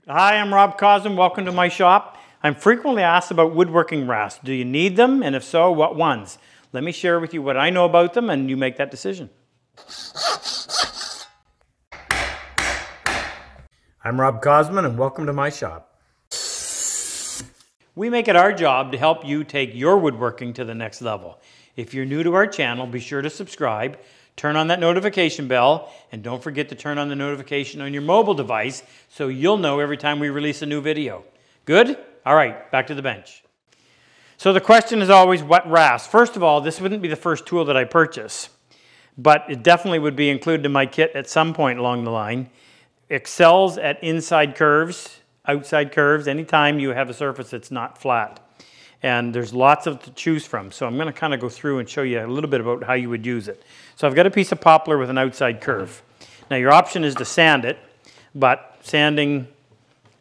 Hi, I'm Rob Cosman. Welcome to my shop. I'm frequently asked about woodworking rasps. Do you need them? And if so, what ones? Let me share with you what I know about them and you make that decision. I'm Rob Cosman and welcome to my shop. We make it our job to help you take your woodworking to the next level. If you're new to our channel, be sure to subscribe, turn on that notification bell, and don't forget to turn on the notification on your mobile device so you'll know every time we release a new video. Good? All right, back to the bench. So the question is always, what rasp? First of all, this wouldn't be the first tool that I purchase, but it definitely would be included in my kit at some point along the line. Excels at inside curves, outside curves, anytime you have a surface that's not flat. And there's lots of to choose from. So I'm going to kind of go through and show you a little bit about how you would use it. So I've got a piece of poplar with an outside curve. Now your option is to sand it, but sanding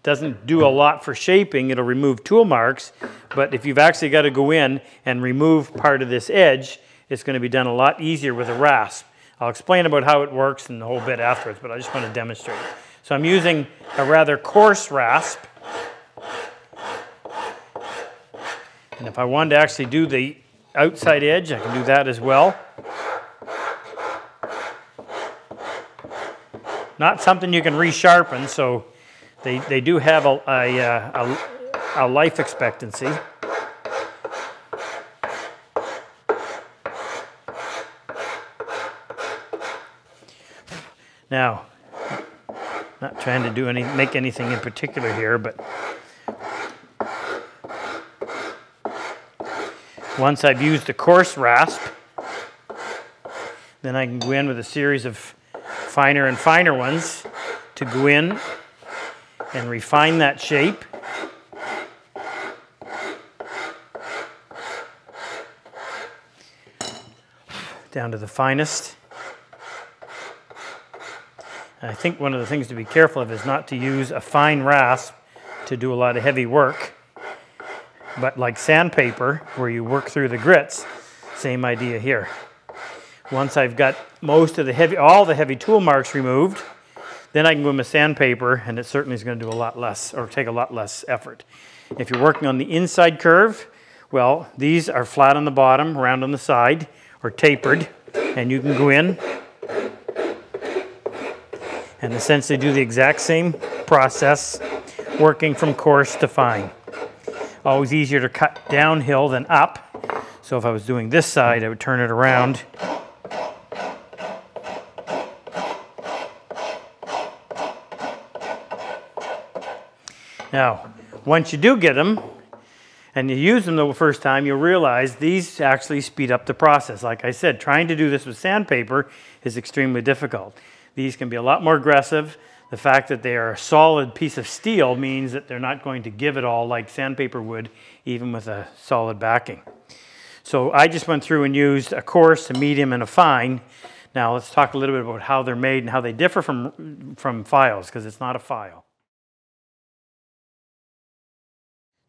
doesn't do a lot for shaping. It'll remove tool marks, but if you've actually got to go in and remove part of this edge, it's going to be done a lot easier with a rasp. I'll explain about how it works and the whole bit afterwards, but I just want to demonstrate. So I'm using a rather coarse rasp. And if I wanted to actually do the outside edge, I can do that as well. Not something you can resharpen, so they do have a life expectancy. Now, not trying to make anything in particular here, but once I've used the coarse rasp, then I can go in with a series of finer and finer ones to go in and refine that shape. Down to the finest. And I think one of the things to be careful of is not to use a fine rasp to do a lot of heavy work. But like sandpaper, where you work through the grits, same idea here. Once I've got most of all the heavy tool marks removed, then I can go in with sandpaper, and it certainly is going to do a lot less, or take a lot less effort. If you're working on the inside curve, well, these are flat on the bottom, round on the side, or tapered, and you can go in and essentially do the exact same process, working from coarse to fine. Always easier to cut downhill than up. So if I was doing this side, I would turn it around. Now, once you do get them, and you use them the first time, you'll realize these actually speed up the process. Like I said, trying to do this with sandpaper is extremely difficult. These can be a lot more aggressive. The fact that they are a solid piece of steel means that they're not going to give it all like sandpaper would, even with a solid backing. So I just went through and used a coarse, a medium, and a fine. Now let's talk a little bit about how they're made and how they differ from files, because it's not a file.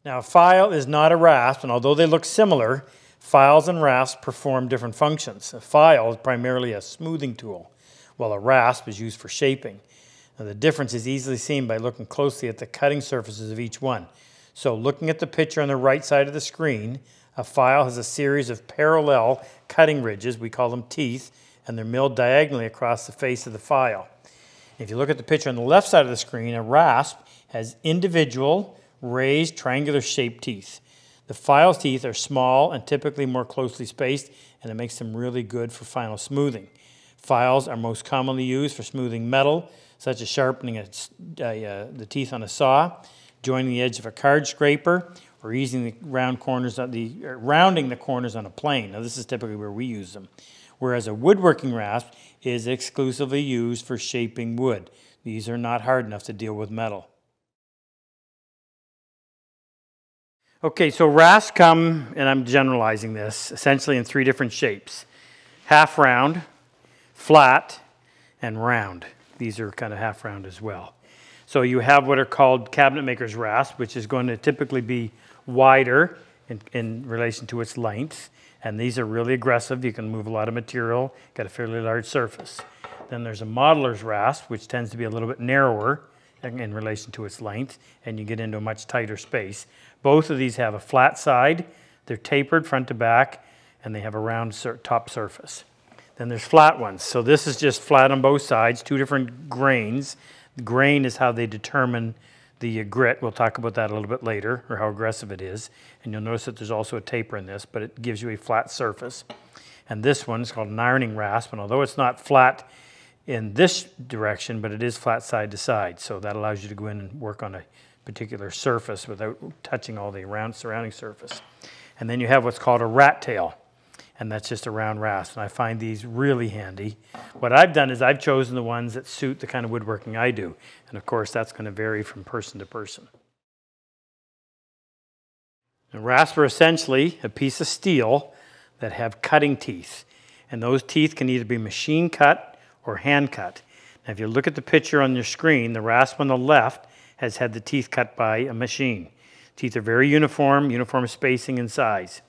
Now a file is not a rasp, and although they look similar, files and rasps perform different functions. A file is primarily a smoothing tool, while a rasp is used for shaping. Now, the difference is easily seen by looking closely at the cutting surfaces of each one. So looking at the picture on the right side of the screen, a file has a series of parallel cutting ridges, we call them teeth, and they're milled diagonally across the face of the file. If you look at the picture on the left side of the screen, a rasp has individual raised triangular shaped teeth. The file's teeth are small and typically more closely spaced, and it makes them really good for final smoothing. Files are most commonly used for smoothing metal, such as sharpening the teeth on a saw, joining the edge of a card scraper, or rounding the corners on a plane. Now this is typically where we use them. Whereas a woodworking rasp is exclusively used for shaping wood. These are not hard enough to deal with metal. Okay, so rasps come, and I'm generalizing this, essentially in three different shapes. Half round, flat, and round. These are kind of half round as well. So you have what are called cabinet maker's rasp, which is going to typically be wider in relation to its length. And these are really aggressive. You can move a lot of material, got a fairly large surface. Then there's a modeler's rasp, which tends to be a little bit narrower in relation to its length, and you get into a much tighter space. Both of these have a flat side, they're tapered front to back, and they have a round top surface. Then there's flat ones. So this is just flat on both sides, two different grains. The grain is how they determine the grit. We'll talk about that a little bit later, or how aggressive it is. And you'll notice that there's also a taper in this, but it gives you a flat surface. And this one is called an ironing rasp, and although it's not flat in this direction, but it is flat side to side. So that allows you to go in and work on a particular surface without touching all the surrounding surface. And then you have what's called a rat tail, and that's just a round rasp. And I find these really handy. What I've done is I've chosen the ones that suit the kind of woodworking I do. And of course, that's going to vary from person to person. A rasp are essentially a piece of steel that have cutting teeth. And those teeth can either be machine cut or hand cut. Now, if you look at the picture on your screen, the rasp on the left has had the teeth cut by a machine. Teeth are very uniform spacing and size.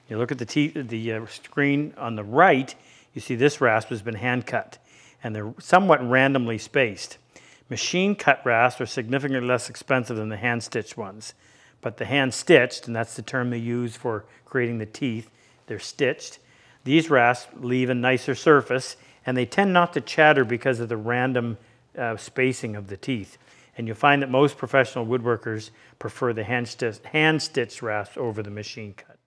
You look at the screen on the right, you see this rasp has been hand cut, and they're somewhat randomly spaced. Machine cut rasps are significantly less expensive than the hand stitched ones, but the hand stitched, and that's the term they use for creating the teeth, they're stitched. These rasps leave a nicer surface, and they tend not to chatter because of the random spacing of the teeth. And you'll find that most professional woodworkers prefer the hand-stitched rasps over the machine cut.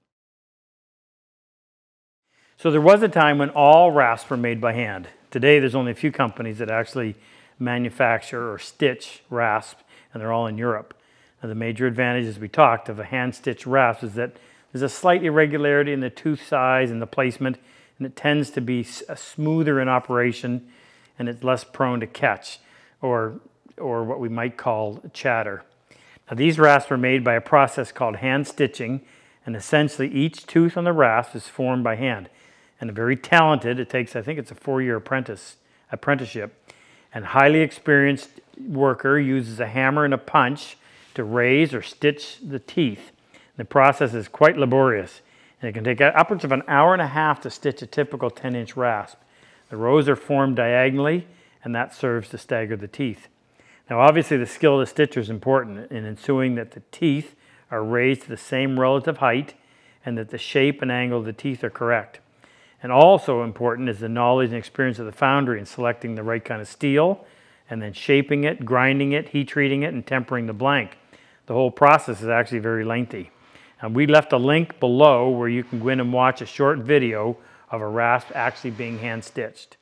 So there was a time when all rasps were made by hand. Today there's only a few companies that actually manufacture or stitch rasps, and they're all in Europe. Now, the major advantage, as we talked, of a hand-stitched rasp is that there's a slight irregularity in the tooth size and the placement, and it tends to be smoother in operation, and it's less prone to catch or what we might call chatter. Now, these rasps are made by a process called hand stitching, and essentially each tooth on the rasp is formed by hand. And a very talented, it takes, I think it's a 4-year apprenticeship, and highly experienced worker uses a hammer and a punch to raise or stitch the teeth. The process is quite laborious, and it can take upwards of an hour and a half to stitch a typical 10-inch rasp. The rows are formed diagonally, and that serves to stagger the teeth. Now, obviously, the skill of the stitcher is important in ensuring that the teeth are raised to the same relative height and that the shape and angle of the teeth are correct. And also important is the knowledge and experience of the foundry in selecting the right kind of steel and then shaping it, grinding it, heat treating it, and tempering the blank. The whole process is actually very lengthy. And we left a link below where you can go in and watch a short video of a rasp actually being hand stitched.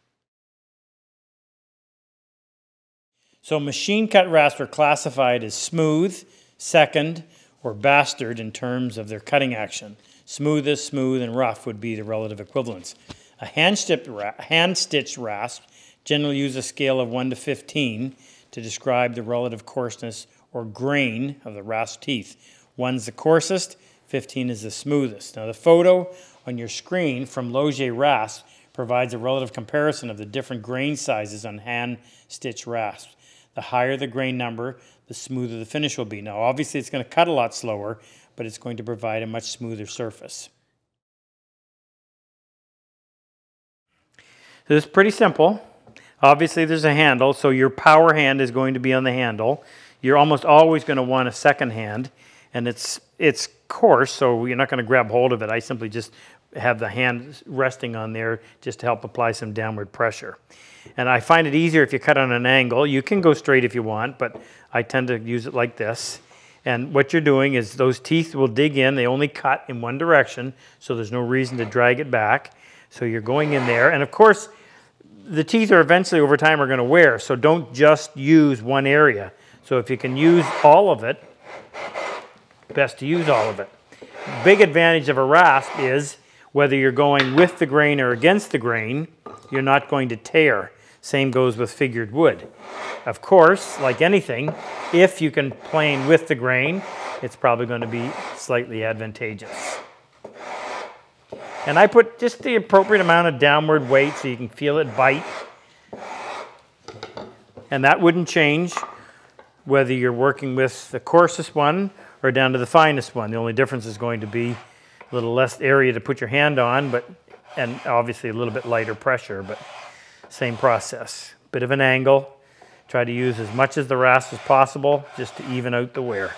So machine cut rasps are classified as smooth, second, or bastard in terms of their cutting action. Smoothest, smooth, and rough would be the relative equivalents. A hand-stitched rasp generally use a scale of 1 to 15 to describe the relative coarseness or grain of the rasp teeth. 1's the coarsest, 15 is the smoothest. Now, the photo on your screen from Logier Rasp provides a relative comparison of the different grain sizes on hand-stitched rasps. The higher the grain number, the smoother the finish will be. Now, obviously, it's going to cut a lot slower, but it's going to provide a much smoother surface. So it's pretty simple. Obviously, there's a handle, so your power hand is going to be on the handle. You're almost always going to want a second hand, and it's coarse, so you're not going to grab hold of it. I simply just have the hand resting on there just to help apply some downward pressure. And I find it easier if you cut on an angle. You can go straight if you want, but I tend to use it like this. And what you're doing is those teeth will dig in. They only cut in one direction, so there's no reason to drag it back. So you're going in there. And of course, the teeth are eventually over time are going to wear, so don't just use one area. So if you can use all of it, best to use all of it. Big advantage of a rasp is whether you're going with the grain or against the grain, you're not going to tear. Same goes with figured wood. Of course, like anything, if you can plane with the grain, it's probably going to be slightly advantageous. And I put just the appropriate amount of downward weight so you can feel it bite. And that wouldn't change whether you're working with the coarsest one or down to the finest one. The only difference is going to be a little less area to put your hand on, and obviously a little bit lighter pressure, but same process. Bit of an angle, Try to use as much of the rasp as possible just to even out the wear.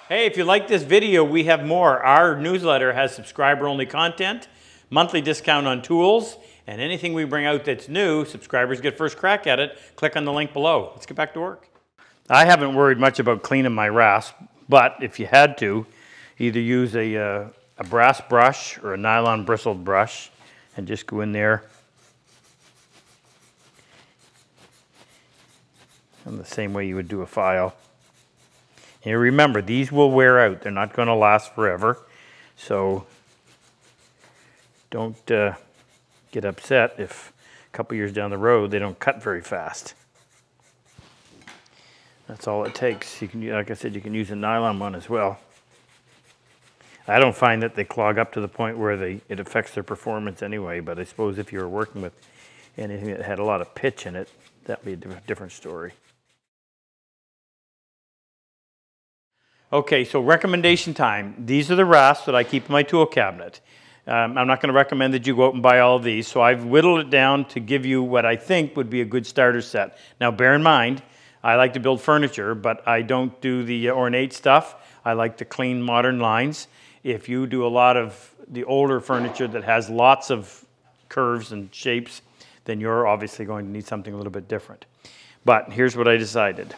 Hey, if you like this video, we have more. Our newsletter has subscriber-only content, monthly discount on tools, and anything we bring out that's new, subscribers get first crack at it. Click on the link below. Let's get back to work. I haven't worried much about cleaning my rasp, but if you had to, either use a brass brush or a nylon bristled brush and just go in there. In the same way you would do a file. And remember, these will wear out. They're not going to last forever. So don't get upset if a couple years down the road they don't cut very fast. That's all it takes. You can, like I said, you can use a nylon one as well. I don't find that they clog up to the point where it affects their performance anyway, but I suppose if you were working with anything that had a lot of pitch in it, that'd be a different story. Okay, so recommendation time. These are the rasps that I keep in my tool cabinet. I'm not going to recommend that you go out and buy all of these, so I've whittled it down to give you what I think would be a good starter set. Now bear in mind, I like to build furniture, but I don't do the ornate stuff. I like the clean modern lines. If you do a lot of the older furniture that has lots of curves and shapes, then you're obviously going to need something a little bit different. But here's what I decided.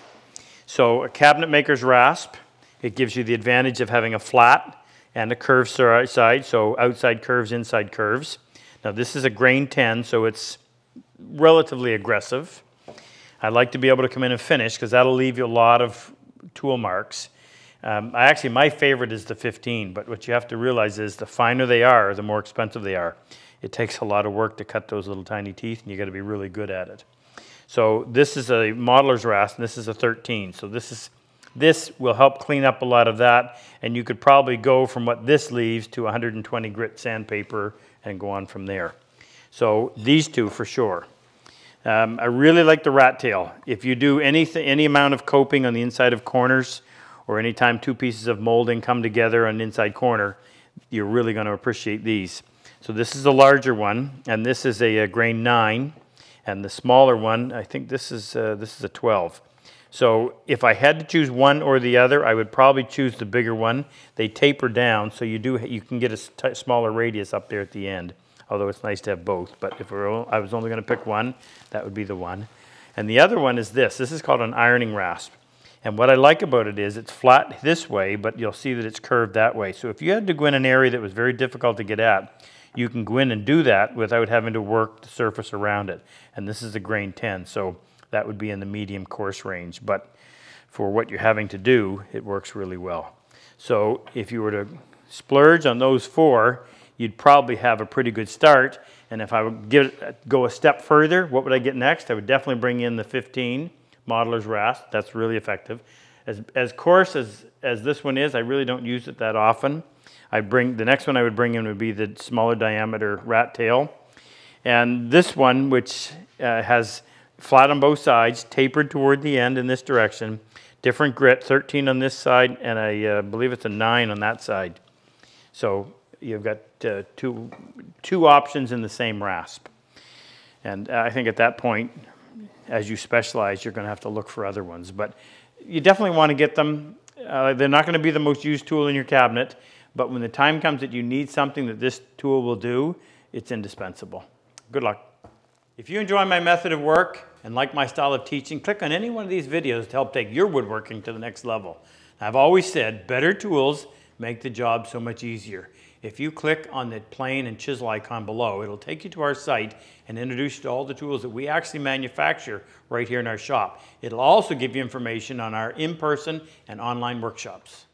So a cabinet maker's rasp. It gives you the advantage of having a flat and a curved side, so outside curves, inside curves. Now this is a grain 10, so it's relatively aggressive. I like to be able to come in and finish because that'll leave you a lot of tool marks. Actually, my favorite is the 15, but what you have to realize is the finer they are, the more expensive they are. It takes a lot of work to cut those little tiny teeth, and you got to be really good at it. So this is a modeler's rasp, and this is a 13. So this will help clean up a lot of that, and you could probably go from what this leaves to 120 grit sandpaper and go on from there. So these two for sure. I really like the rat tail. If you do any amount of coping on the inside of corners, or anytime two pieces of molding come together on the inside corner, you're really going to appreciate these. So this is a larger one, and this is a grain 9, and the smaller one, I think this is a 12. So if I had to choose one or the other, I would probably choose the bigger one. They taper down, so you can get a smaller radius up there at the end, although it's nice to have both. But if I was only going to pick one, that would be the one. And the other one is this. This is called an ironing rasp. And what I like about it is it's flat this way, but you'll see that it's curved that way. So if you had to go in an area that was very difficult to get at, you can go in and do that without having to work the surface around it. And this is a grain 10, so that would be in the medium coarse range. But for what you're having to do, it works really well. So if you were to splurge on those 4, you'd probably have a pretty good start. And if I would go a step further, what would I get next? I would definitely bring in the 15 modeler's rasp. That's really effective. As coarse as this one is, I really don't use it that often. The next one I would bring in would be the smaller diameter rat tail. And this one, which has flat on both sides, tapered toward the end in this direction, different grit, 13 on this side, and I believe it's a 9 on that side. So you've got two options in the same rasp. And I think at that point, as you specialize, you're going to have to look for other ones. But you definitely want to get them. They're not going to be the most used tool in your cabinet, but when the time comes that you need something that this tool will do, it's indispensable. Good luck. If you enjoy my method of work and like my style of teaching, click on any one of these videos to help take your woodworking to the next level. I've always said better tools make the job so much easier. If you click on the plane and chisel icon below, it'll take you to our site and introduce you to all the tools that we actually manufacture right here in our shop. It'll also give you information on our in-person and online workshops.